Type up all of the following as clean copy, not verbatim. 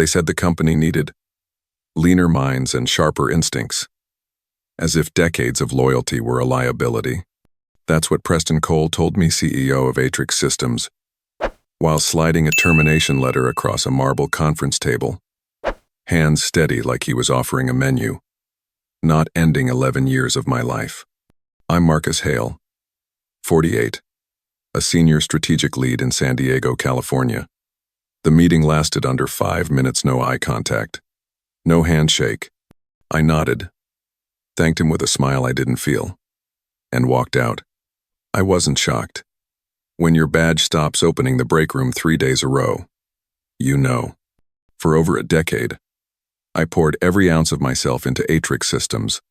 They said the company needed leaner minds and sharper instincts, as if decades of loyalty were a liability. That's what Preston Cole told me, CEO of Atrix Systems, while sliding a termination letter across a marble conference table, hands steady like he was offering a menu, not ending 11 years of my life. I'm Marcus Hale, 48, a senior strategic lead in San Diego, California. The meeting lasted under 5 minutes, no eye contact, no handshake. I nodded, thanked him with a smile I didn't feel, and walked out. I wasn't shocked. When your badge stops opening the break room 3 days a row, you know. For over a decade, I poured every ounce of myself into Atrix Systems,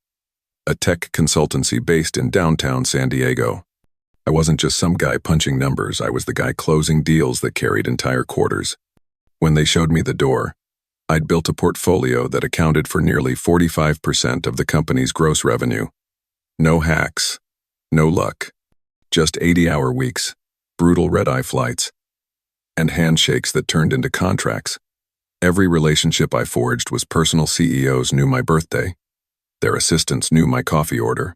a tech consultancy based in downtown San Diego. I wasn't just some guy punching numbers, I was the guy closing deals that carried entire quarters. When they showed me the door, I'd built a portfolio that accounted for nearly 45% of the company's gross revenue. No hacks, no luck, just 80-hour weeks, brutal red-eye flights, and handshakes that turned into contracts. Every relationship I forged was personal. CEOs knew my birthday. Their assistants knew my coffee order.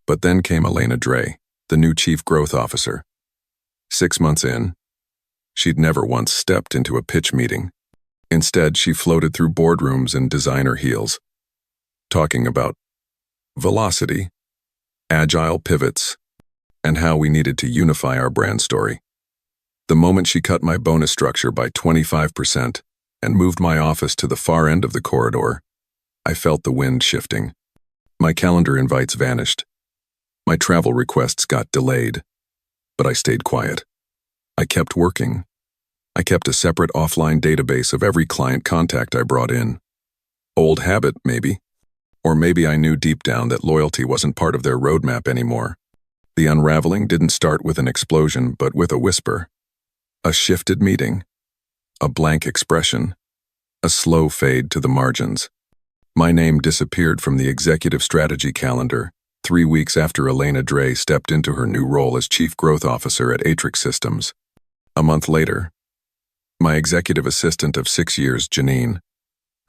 But then came Elena Dre, the new chief growth officer. 6 months in, she'd never once stepped into a pitch meeting. Instead, she floated through boardrooms in designer heels, talking about velocity, agile pivots, and how we needed to unify our brand story. The moment she cut my bonus structure by 25% and moved my office to the far end of the corridor, I felt the wind shifting. My calendar invites vanished. My travel requests got delayed, but I stayed quiet. I kept working. I kept a separate offline database of every client contact I brought in. Old habit, maybe. Or maybe I knew deep down that loyalty wasn't part of their roadmap anymore. The unraveling didn't start with an explosion, but with a whisper. A shifted meeting. A blank expression. A slow fade to the margins. My name disappeared from the executive strategy calendar 3 weeks after Elena Dre stepped into her new role as Chief Growth Officer at Atrix Systems. A month later, my executive assistant of 6 years, Janine,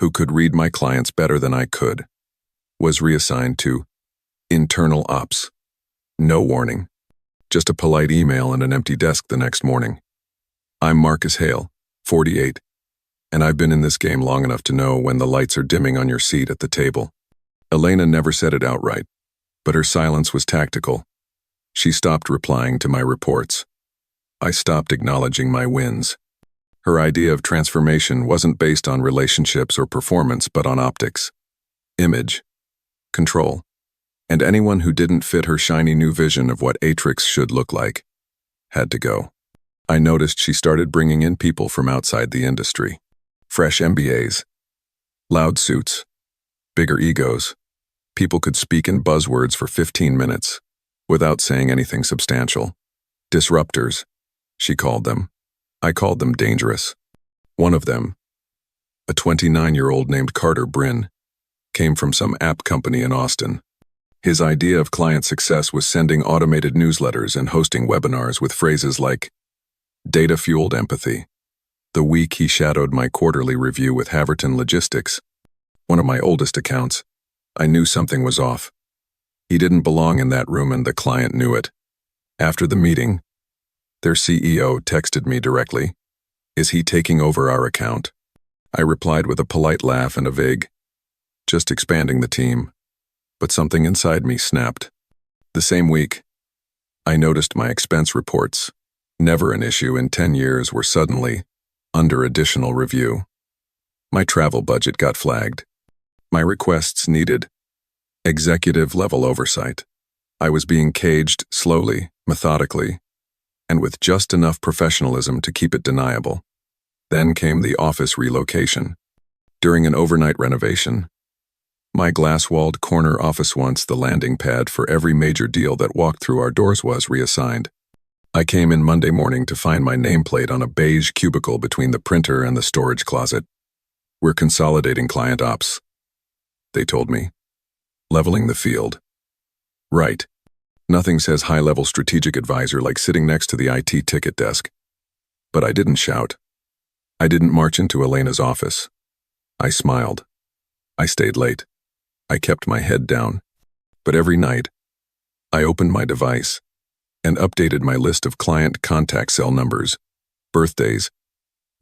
who could read my clients better than I could, was reassigned to internal ops. No warning, just a polite email and an empty desk the next morning. I'm Marcus Hale, 48, and I've been in this game long enough to know when the lights are dimming on your seat at the table. Elena never said it outright, but her silence was tactical. She stopped replying to my reports. I stopped acknowledging my wins. Her idea of transformation wasn't based on relationships or performance, but on optics, image, control, and anyone who didn't fit her shiny new vision of what Atrix should look like had to go. I noticed she started bringing in people from outside the industry. Fresh MBAs, loud suits, bigger egos. People could speak in buzzwords for 15 minutes without saying anything substantial. Disruptors, she called them. I called them dangerous. One of them, a 29-year-old named Carter Bryn, came from some app company in Austin. His idea of client success was sending automated newsletters and hosting webinars with phrases like data-fueled empathy. The week he shadowed my quarterly review with Haverton Logistics, one of my oldest accounts, I knew something was off. He didn't belong in that room and the client knew it. After the meeting, their CEO texted me directly. Is he taking over our account? I replied with a polite laugh and a vague, just expanding the team. But something inside me snapped. The same week, I noticed my expense reports, never an issue in 10 years, were suddenly under additional review. My travel budget got flagged. My requests needed executive-level oversight. I was being caged slowly, methodically, and with just enough professionalism to keep it deniable. Then came the office relocation. During an overnight renovation, my glass-walled corner office, once the landing pad for every major deal that walked through our doors, was reassigned. I came in Monday morning to find my nameplate on a beige cubicle between the printer and the storage closet. We're consolidating client ops, they told me. Leveling the field. Right. Nothing says high-level strategic advisor like sitting next to the IT ticket desk. But I didn't shout. I didn't march into Elena's office. I smiled. I stayed late. I kept my head down. But every night, I opened my device and updated my list of client contact cell numbers, birthdays,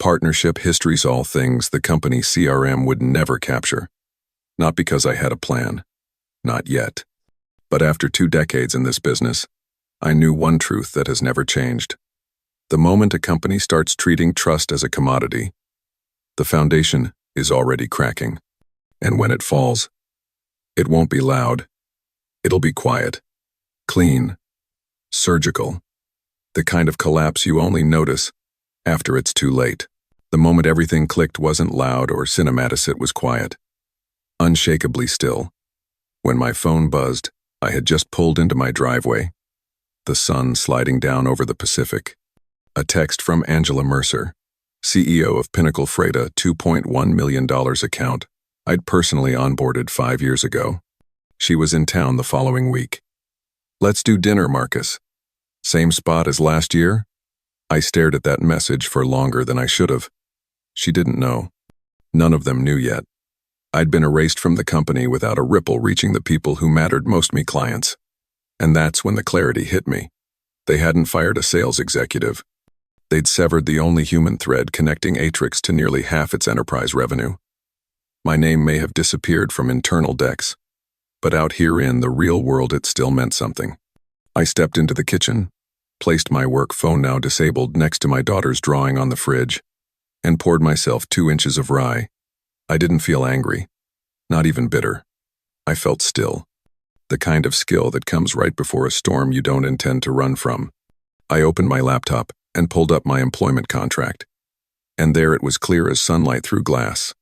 partnership histories, all things the company CRM would never capture. Not because I had a plan. Not yet. But after 2 decades in this business, I knew one truth that has never changed. The moment a company starts treating trust as a commodity, the foundation is already cracking. And when it falls, it won't be loud. It'll be quiet, clean, surgical. The kind of collapse you only notice after it's too late. The moment everything clicked wasn't loud or cinematic, it was quiet, unshakably still. When my phone buzzed, I had just pulled into my driveway, the sun sliding down over the Pacific. A text from Angela Mercer, CEO of Pinnacle Freight, a $2.1 million account I'd personally onboarded 5 years ago. She was in town the following week. "Let's do dinner, Marcus." "Same spot as last year?" I stared at that message for longer than I should have. She didn't know. None of them knew yet. I'd been erased from the company without a ripple reaching the people who mattered most, me clients. And that's when the clarity hit me. They hadn't fired a sales executive. They'd severed the only human thread connecting Atrix to nearly half its enterprise revenue. My name may have disappeared from internal decks, but out here in the real world it still meant something. I stepped into the kitchen, placed my work phone, now disabled, next to my daughter's drawing on the fridge, and poured myself 2 inches of rye. I didn't feel angry, not even bitter. I felt still. The kind of still that comes right before a storm you don't intend to run from. I opened my laptop and pulled up my employment contract. And there it was, clear as sunlight through glass.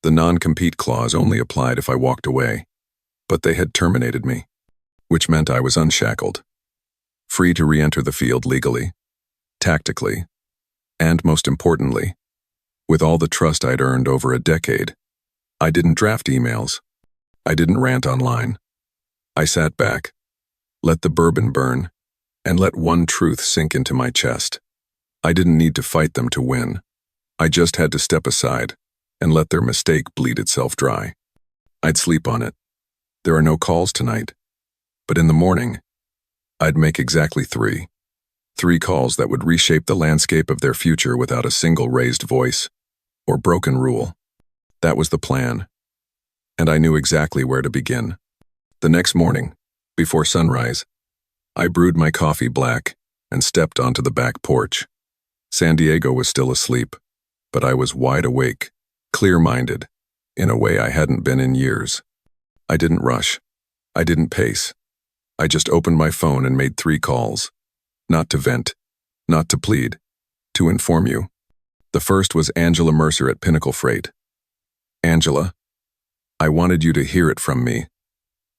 The non-compete clause only applied if I walked away. But they had terminated me, which meant I was unshackled, free to re-enter the field legally, tactically, and most importantly, with all the trust I'd earned over a decade. I didn't draft emails. I didn't rant online. I sat back, let the bourbon burn, and let one truth sink into my chest. I didn't need to fight them to win. I just had to step aside and let their mistake bleed itself dry. I'd sleep on it. There are no calls tonight. But in the morning, I'd make exactly 3. 3 calls that would reshape the landscape of their future without a single raised voice or broken rule. That was the plan. And I knew exactly where to begin. The next morning, before sunrise, I brewed my coffee black and stepped onto the back porch. San Diego was still asleep, but I was wide awake, clear-minded, in a way I hadn't been in years. I didn't rush. I didn't pace. I just opened my phone and made 3 calls. Not to vent, not to plead, to inform you. The first was Angela Mercer at Pinnacle Freight. "Angela, I wanted you to hear it from me.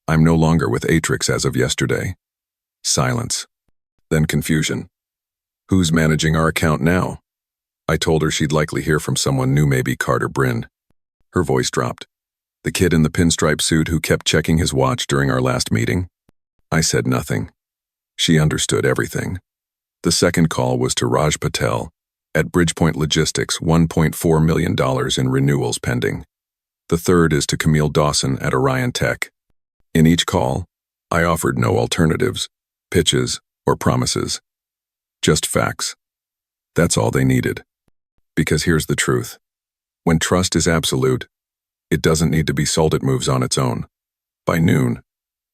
I'm no longer with Atrix as of yesterday." Silence. Then confusion. "Who's managing our account now?" I told her she'd likely hear from someone new, maybe Carter Bryn. Her voice dropped. "The kid in the pinstripe suit who kept checking his watch during our last meeting?" I said nothing. She understood everything. The second call was to Raj Patel at Bridgepoint Logistics, $1.4 million in renewals pending. The third is to Camille Dawson at Orion Tech. In each call, I offered no alternatives, pitches, or promises. Just facts. That's all they needed. Because here's the truth. When trust is absolute, it doesn't need to be sold, it moves on its own. By noon,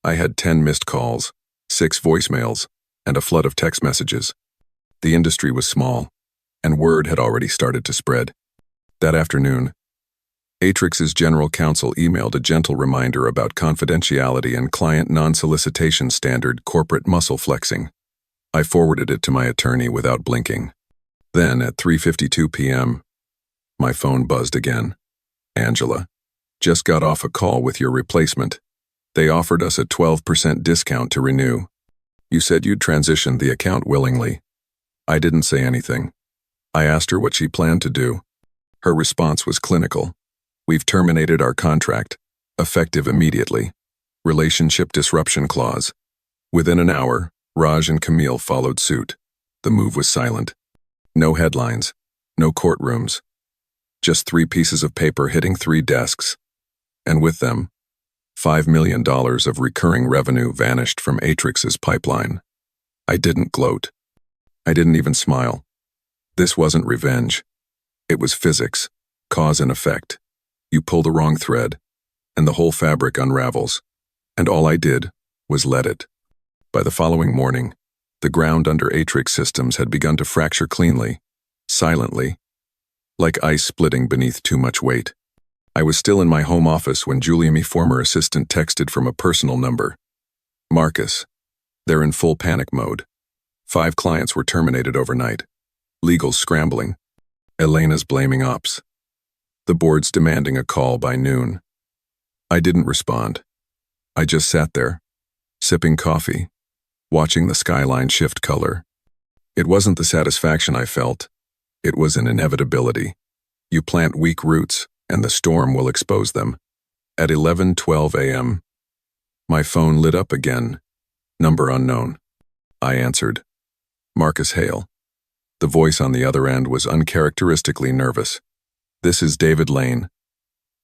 I had 10 missed calls, 6 voicemails, and a flood of text messages. The industry was small, and word had already started to spread. That afternoon, Atrix's general counsel emailed a gentle reminder about confidentiality and client non-solicitation standard corporate muscle flexing. I forwarded it to my attorney without blinking. Then, at 3:52 p.m., my phone buzzed again. "Angela, just got off a call with your replacement. They offered us a 12% discount to renew. You said you'd transition the account willingly." I didn't say anything. I asked her what she planned to do. Her response was clinical. "We've terminated our contract, effective immediately. Relationship disruption clause." Within an hour, Raj and Camille followed suit. The move was silent. No headlines, no courtrooms, Just 3 pieces of paper hitting 3 desks. And with them, $5 million of recurring revenue vanished from Atrix's pipeline. I didn't gloat. I didn't even smile. This wasn't revenge. It was physics, cause and effect. You pull the wrong thread, and the whole fabric unravels. And all I did was let it. By the following morning, the ground under Atrix Systems had begun to fracture cleanly, silently, like ice splitting beneath too much weight. I was still in my home office when Julia, my former assistant, texted from a personal number. Marcus. They're in full panic mode. 5 clients were terminated overnight. Legal's scrambling. Elena's blaming ops. The board's demanding a call by noon. I didn't respond. I just sat there, sipping coffee, watching the skyline shift color. It wasn't the satisfaction I felt. It was an inevitability. You plant weak roots, and the storm will expose them. At 11:12 a.m., my phone lit up again. Number unknown. I answered. Marcus Hale. The voice on the other end was uncharacteristically nervous. This is David Lane,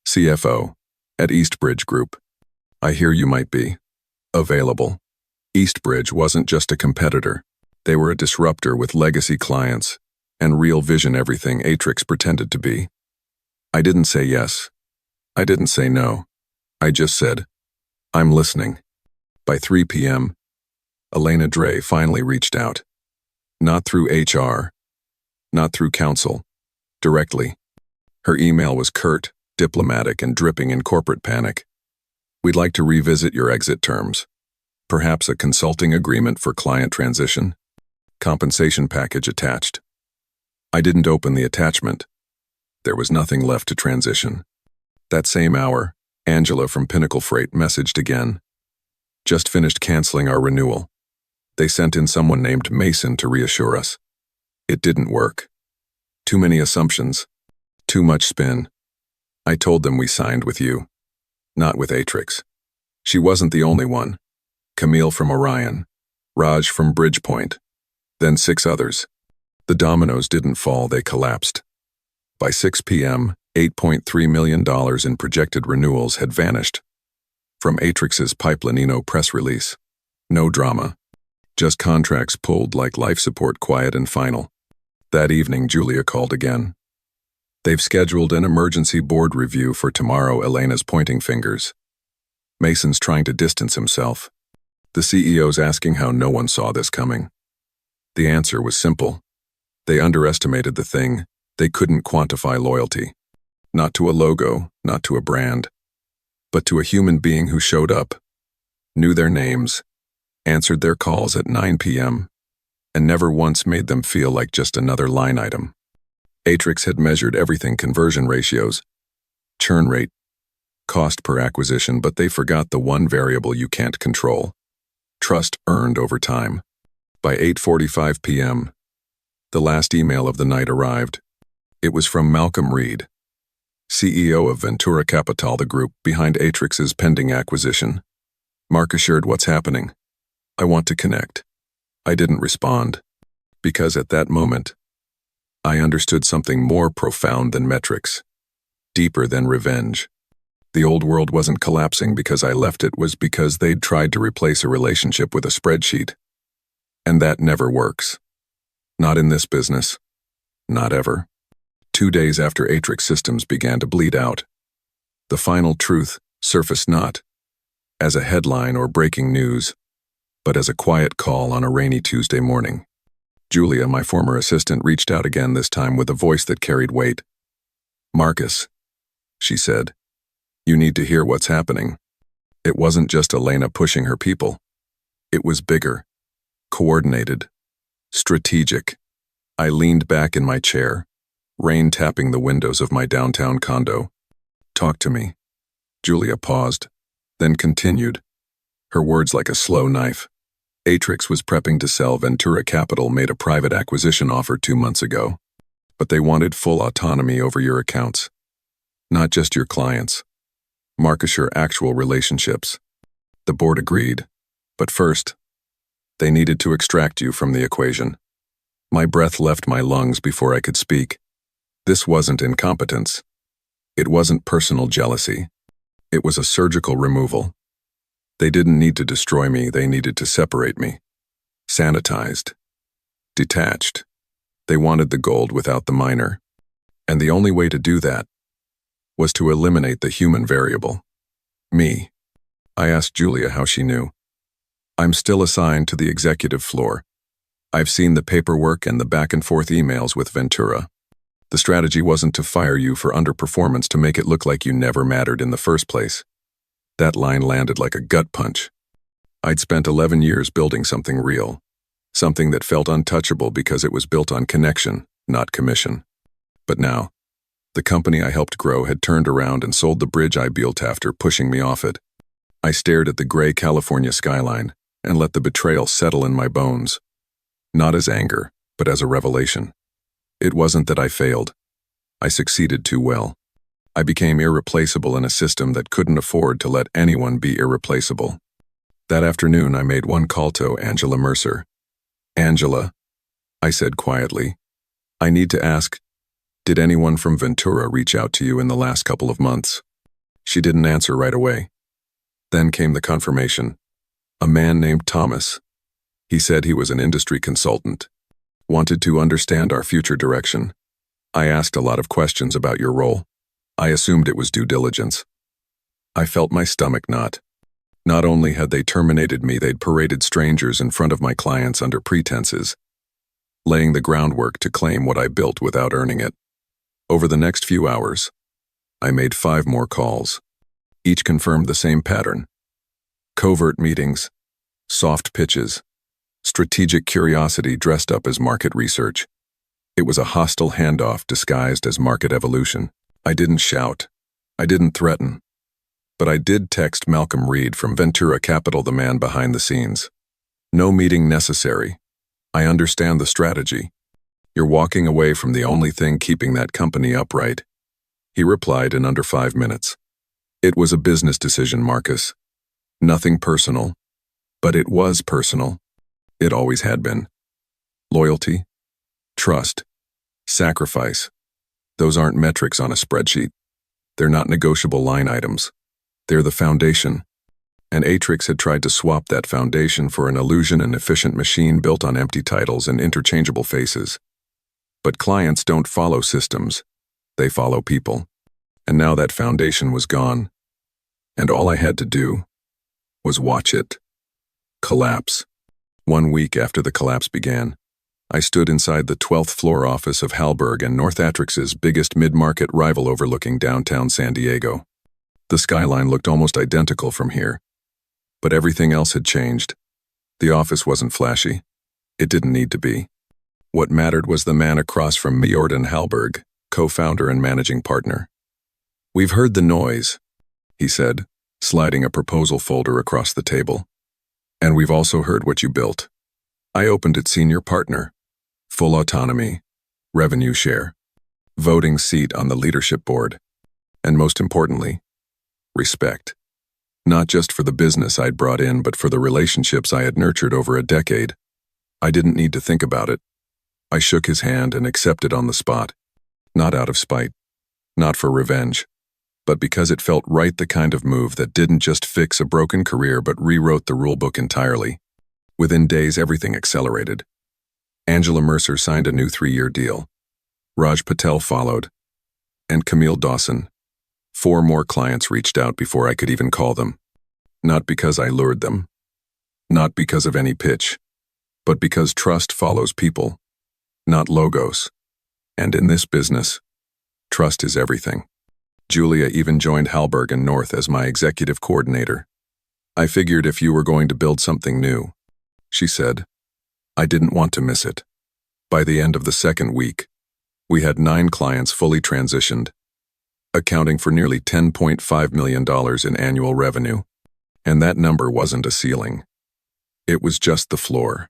CFO, at Eastbridge Group. I hear you might be available. Eastbridge wasn't just a competitor. They were a disruptor with legacy clients and real vision, everything Atrix pretended to be. I didn't say yes. I didn't say no. I just said, I'm listening. By 3 p.m., Elena Dre finally reached out. Not through HR, not through counsel, directly. Her email was curt, diplomatic, and dripping in corporate panic. We'd like to revisit your exit terms. Perhaps a consulting agreement for client transition. Compensation package attached. I didn't open the attachment. There was nothing left to transition. That same hour, Angela from Pinnacle Freight messaged again. Just finished canceling our renewal. They sent in someone named Mason to reassure us. It didn't work. Too many assumptions. Too much spin. I told them we signed with you, not with Atrix. She wasn't the only one. Camille from Orion, Raj from Bridgepoint, then 6 others. The dominoes didn't fall, they collapsed. By 6 p.m., $8.3 million in projected renewals had vanished. From Atrix's Pipelanino press release. No drama. Just contracts pulled like life support, quiet and final. That evening, Julia called again. They've scheduled an emergency board review for tomorrow, Elena's pointing fingers. Mason's trying to distance himself. The CEO's asking how no one saw this coming. The answer was simple. They underestimated the thing. They couldn't quantify loyalty. Not to a logo, not to a brand, but to a human being who showed up, knew their names, answered their calls at 9 p.m., and never once made them feel like just another line item. Atrix had measured everything: conversion ratios, churn rate, cost per acquisition, but they forgot the one variable you can't control: trust earned over time. By 8:45 p.m., the last email of the night arrived. It was from Malcolm Reed, CEO of Ventura Capital, the group behind Atrix's pending acquisition. Mark assured, what's happening? I want to connect. I didn't respond, because at that moment, I understood something more profound than metrics, deeper than revenge. The old world wasn't collapsing because I left, it was because they'd tried to replace a relationship with a spreadsheet. And that never works. Not in this business. Not ever. 2 days after Atrix Systems began to bleed out, the final truth surfaced not as a headline or breaking news, but as a quiet call on a rainy Tuesday morning. Julia, my former assistant, reached out again, this time with a voice that carried weight. Marcus, she said, you need to hear what's happening. It wasn't just Elena pushing her people. It was bigger, coordinated, strategic. I leaned back in my chair, rain tapping the windows of my downtown condo. Talk to me. Julia paused, then continued, her words like a slow knife. Atrix was prepping to sell. Ventura Capital made a private acquisition offer 2 months ago, but they wanted full autonomy over your accounts. Not just your clients. Marcus, your actual relationships. The board agreed, but first, they needed to extract you from the equation. My breath left my lungs before I could speak. This wasn't incompetence. It wasn't personal jealousy. It was a surgical removal. They didn't need to destroy me, they needed to separate me. Sanitized. Detached. They wanted the gold without the miner. And the only way to do that was to eliminate the human variable. Me. I asked Julia how she knew. I'm still assigned to the executive floor. I've seen the paperwork and the back-and-forth emails with Ventura. The strategy wasn't to fire you for underperformance to make it look like you never mattered in the first place. That line landed like a gut punch. I'd spent 11 years building something real. Something that felt untouchable because it was built on connection, not commission. But now, the company I helped grow had turned around and sold the bridge I built after pushing me off it. I stared at the gray California skyline and let the betrayal settle in my bones. Not as anger, but as a revelation. It wasn't that I failed. I succeeded too well. I became irreplaceable in a system that couldn't afford to let anyone be irreplaceable. That afternoon, I made one call to Angela Mercer. Angela, I said quietly, I need to ask, did anyone from Ventura reach out to you in the last couple of months? She didn't answer right away. Then came the confirmation. A man named Thomas. He said he was an industry consultant. Wanted to understand our future direction. I asked a lot of questions about your role. I assumed it was due diligence. I felt my stomach knot. Not only had they terminated me, they'd paraded strangers in front of my clients under pretenses, laying the groundwork to claim what I built without earning it. Over the next few hours, I made 5 more calls. Each confirmed the same pattern. Covert meetings, soft pitches, strategic curiosity dressed up as market research. It was a hostile handoff disguised as market evolution. I didn't shout. I didn't threaten. But I did text Malcolm Reed from Ventura Capital, the man behind the scenes. No meeting necessary. I understand the strategy. You're walking away from the only thing keeping that company upright. He replied in under 5 minutes. It was a business decision, Marcus. Nothing personal. But it was personal. It always had been. Loyalty, trust, sacrifice. Those aren't metrics on a spreadsheet. They're not negotiable line items. They're the foundation. And Atrix had tried to swap that foundation for an illusion and efficient machine built on empty titles and interchangeable faces. But clients don't follow systems. They follow people. And now that foundation was gone. And all I had to do was watch it collapse. 1 week after the collapse began, I stood inside the 12th floor office of Hallberg and North Atrix's biggest mid-market rival overlooking downtown San Diego. The skyline looked almost identical from here. But everything else had changed. The office wasn't flashy. It didn't need to be. What mattered was the man across from me, Jayden Hallberg, co-founder and managing partner. We've heard the noise, he said, sliding a proposal folder across the table. And we've also heard what you built. I opened it senior partner. Full autonomy, revenue share, voting seat on the leadership board, and most importantly, respect. Not just for the business I'd brought in, but for the relationships I had nurtured over a decade. I didn't need to think about it. I shook his hand and accepted on the spot. Not out of spite, not for revenge, but because it felt right, the kind of move that didn't just fix a broken career but rewrote the rulebook entirely. Within days, everything accelerated. Angela Mercer signed a new 3-year deal. Raj Patel followed. And Camille Dawson. 4 more clients reached out before I could even call them. Not because I lured them. Not because of any pitch. But because trust follows people, not logos. And in this business, trust is everything. Julia even joined Hallberg and North as my executive coordinator. I figured if you were going to build something new, she said, I didn't want to miss it. By the end of the 2nd week, we had 9 clients fully transitioned, accounting for nearly $10.5 million in annual revenue. And that number wasn't a ceiling. It was just the floor.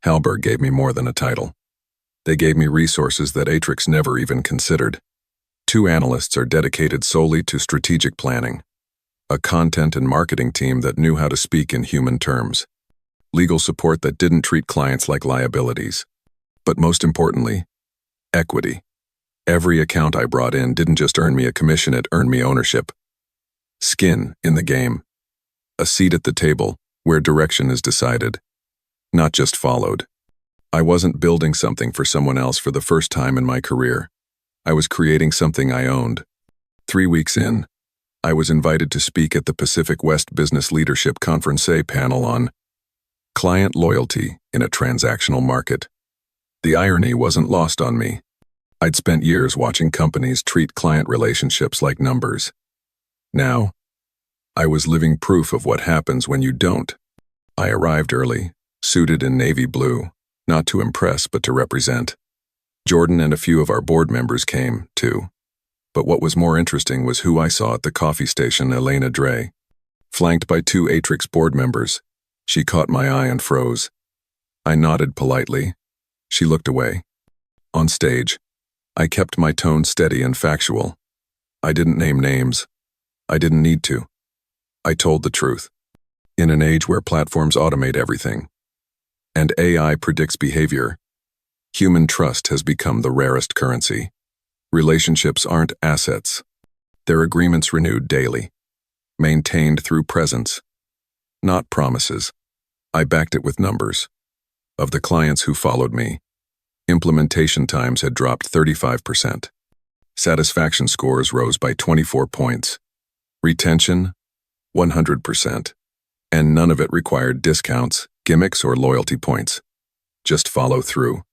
Hallberg gave me more than a title. They gave me resources that Atrix never even considered. 2 analysts are dedicated solely to strategic planning, a content and marketing team that knew how to speak in human terms, legal support that didn't treat clients like liabilities, but most importantly, equity. Every account I brought in didn't just earn me a commission, it earned me ownership. Skin in the game. A seat at the table where direction is decided, not just followed. I wasn't building something for someone else for the first time in my career. I was creating something I owned. 3 weeks in, I was invited to speak at the Pacific West Business Leadership Conference panel on client loyalty in a transactional market. The irony wasn't lost on me. I'd spent years watching companies treat client relationships like numbers. Now, I was living proof of what happens when you don't. I arrived early, suited in navy blue, not to impress but to represent. Jordan and a few of our board members came, too. But what was more interesting was who I saw at the coffee station, Elena Dre. Flanked by 2 Atrix board members, she caught my eye and froze. I nodded politely. She looked away. On stage, I kept my tone steady and factual. I didn't name names. I didn't need to. I told the truth. In an age where platforms automate everything, and AI predicts behavior, human trust has become the rarest currency. Relationships aren't assets. They're agreements renewed daily, maintained through presence, not promises. I backed it with numbers. Of the clients who followed me, implementation times had dropped 35%. Satisfaction scores rose by 24 points. Retention, 100%. And none of it required discounts, gimmicks, or loyalty points. Just follow through.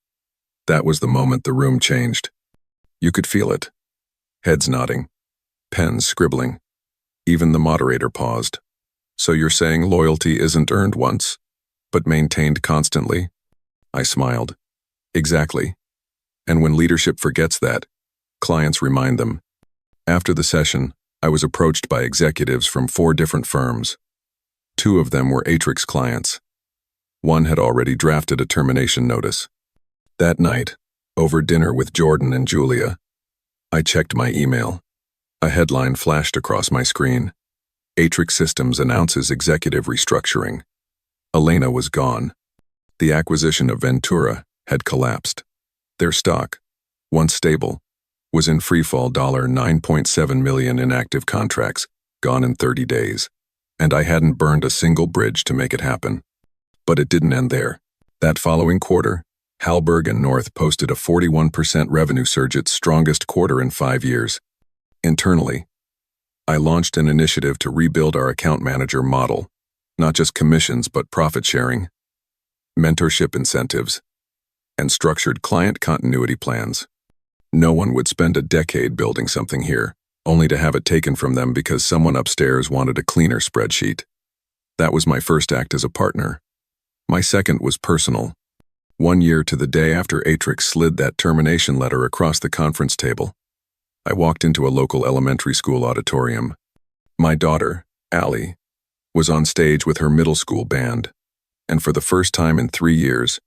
That was the moment the room changed. You could feel it. Heads nodding, pens scribbling. Even the moderator paused. So you're saying loyalty isn't earned once, but maintained constantly? I smiled. Exactly. And when leadership forgets that, clients remind them. After the session, I was approached by executives from 4 different firms. 2 of them were Atrix clients. One had already drafted a termination notice. That night, over dinner with Jordan and Julia, I checked my email. A headline flashed across my screen. Atrix Systems announces executive restructuring. Elena was gone. The acquisition of Ventura had collapsed. Their stock, once stable, was in freefall. $9.7 million in active contracts, gone in 30 days. And I hadn't burned a single bridge to make it happen. But it didn't end there. That following quarter, Halberg and North posted a 41% revenue surge, its strongest quarter in 5 years. Internally, I launched an initiative to rebuild our account manager model, not just commissions but profit sharing, mentorship incentives, and structured client continuity plans. No one would spend a decade building something here, only to have it taken from them because someone upstairs wanted a cleaner spreadsheet. That was my first act as a partner. My second was personal. 1 year to the day after Atrix slid that termination letter across the conference table, I walked into a local elementary school auditorium. My daughter, Allie, was on stage with her middle school band, and for the first time in 3 years,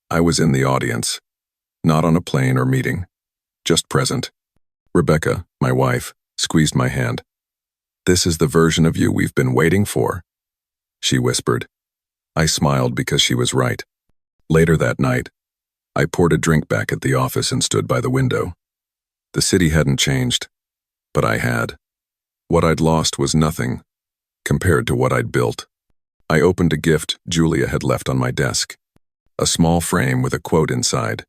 I was in the audience, not on a plane or meeting, just present. Rebecca, my wife, squeezed my hand. "This is the version of you we've been waiting for," she whispered. I smiled because she was right. Later that night, I poured a drink back at the office and stood by the window. The city hadn't changed, but I had. What I'd lost was nothing compared to what I'd built. I opened a gift Julia had left on my desk. A small frame with a quote inside.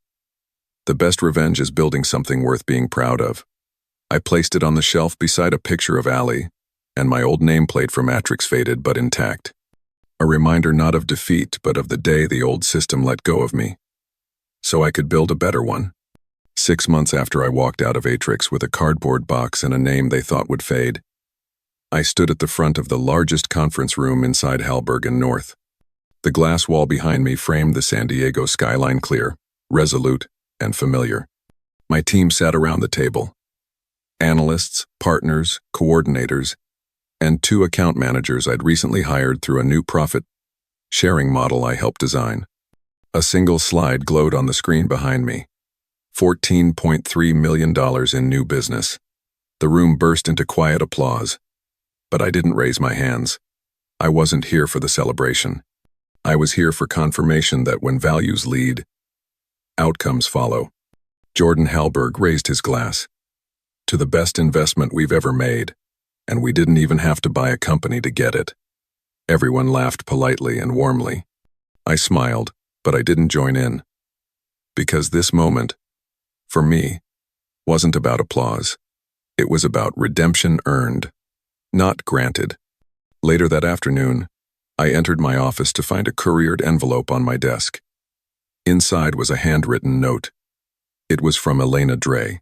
"The best revenge is building something worth being proud of." I placed it on the shelf beside a picture of Allie, and my old nameplate from Atrix, faded but intact. A reminder not of defeat, but of the day the old system let go of me, so I could build a better one. 6 months after I walked out of Atrix with a cardboard box and a name they thought would fade, I stood at the front of the largest conference room inside Halberg and North. The glass wall behind me framed the San Diego skyline, clear, resolute, and familiar. My team sat around the table. Analysts, partners, coordinators, and 2 account managers I'd recently hired through a new profit-sharing model I helped design. A single slide glowed on the screen behind me. $14.3 million in new business. The room burst into quiet applause, but I didn't raise my hands. I wasn't here for the celebration. I was here for confirmation that when values lead, outcomes follow. Jordan Halberg raised his glass. To the best investment we've ever made, and we didn't even have to buy a company to get it. Everyone laughed politely and warmly. I smiled, but I didn't join in. Because this moment, for me, wasn't about applause. It was about redemption earned, not granted. Later that afternoon, I entered my office to find a couriered envelope on my desk. Inside was a handwritten note. It was from Elena Dre,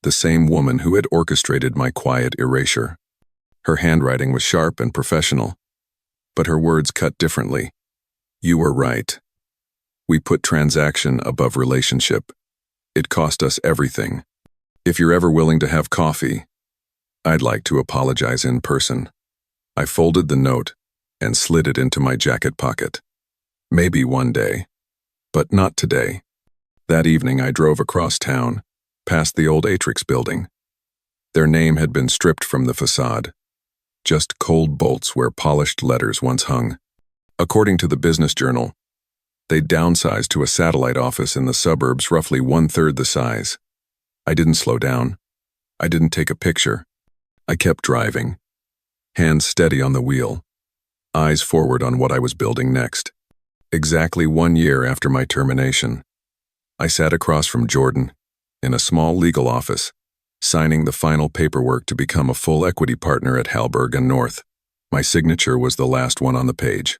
the same woman who had orchestrated my quiet erasure. Her handwriting was sharp and professional, but her words cut differently. You were right. We put transaction above relationship. It cost us everything. If you're ever willing to have coffee, I'd like to apologize in person. I folded the note and slid it into my jacket pocket. Maybe one day, but not today. That evening I drove across town, past the old Atrix building. Their name had been stripped from the facade. Just cold bolts where polished letters once hung. According to the Business Journal, they'd downsized to a satellite office in the suburbs roughly 1/3 the size. I didn't slow down. I didn't take a picture. I kept driving, hands steady on the wheel, eyes forward on what I was building next. Exactly 1 year after my termination, I sat across from Jordan in a small legal office, signing the final paperwork to become a full equity partner at Halberg and North. My signature was the last one on the page.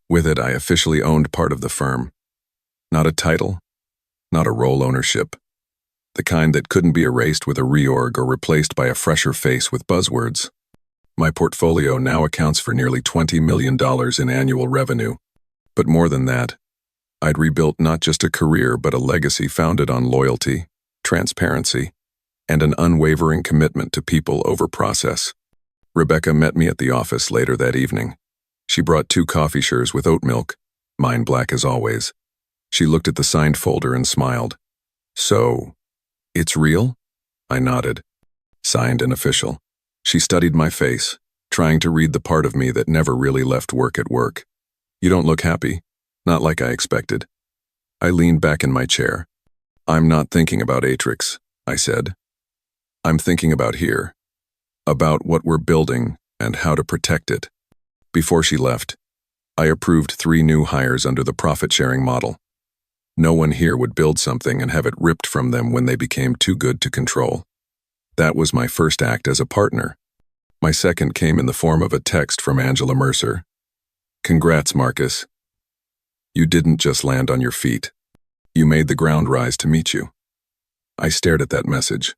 With it, I officially owned part of the firm. Not a title, not a role ownership. The kind that couldn't be erased with a reorg or replaced by a fresher face with Buzzwords. My portfolio now accounts for nearly $20 million in annual revenue. But more than that, I'd rebuilt not just a career but a legacy founded on loyalty, transparency, and an unwavering commitment to people over process. Rebecca met me at the office later that evening. She brought 2 coffee shares with oat milk, mine black as always. She looked at the signed folder and smiled. So, it's real? I nodded. Signed and official. She studied my face, trying to read the part of me that never really left work at work. You don't look happy. Not like I expected. I leaned back in my chair. I'm not thinking about Atrix, I said. I'm thinking about here. About what we're building and how to protect it. Before she left, I approved 3 new hires under the profit-sharing model. No one here would build something and have it ripped from them when they became too good to control. That was my first act as a partner. My second came in the form of a text from Angela Mercer. Congrats, Marcus. You didn't just land on your feet. You made the ground rise to meet you. I stared at that message,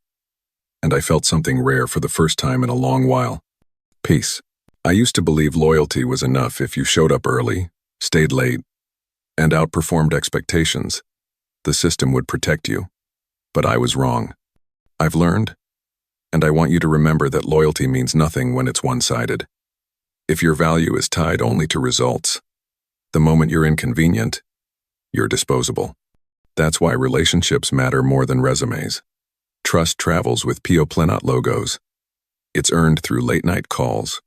and I felt something rare for the first time in a long while. Peace. I used to believe loyalty was enough if you showed up early, stayed late, and outperformed expectations. The system would protect you. But I was wrong. I've learned, and I want you to remember that loyalty means nothing when it's one-sided. If your value is tied only to results, the moment you're inconvenient, you're disposable. That's why relationships matter more than resumes. Trust travels with Pio Plenot logos. It's earned through late-night calls,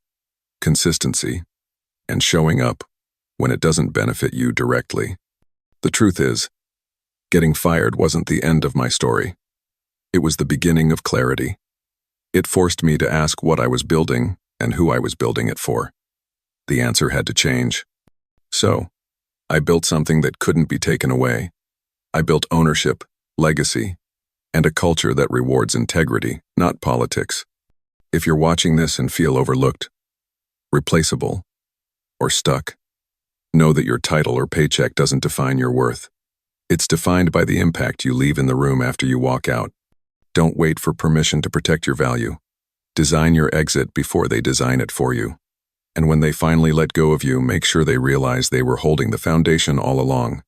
consistency, and showing up when it doesn't benefit you directly. The truth is, getting fired wasn't the end of my story. It was the beginning of clarity. It forced me to ask what I was building and who I was building it for. The answer had to change. So, I built something that couldn't be taken away. I built ownership, legacy, and a culture that rewards integrity, not politics. If you're watching this and feel overlooked, replaceable, or stuck, know that your title or paycheck doesn't define your worth. It's defined by the impact you leave in the room after you walk out. Don't wait for permission to protect your value. Design your exit before they design it for you. And when they finally let go of you, make sure they realize they were holding the foundation all along.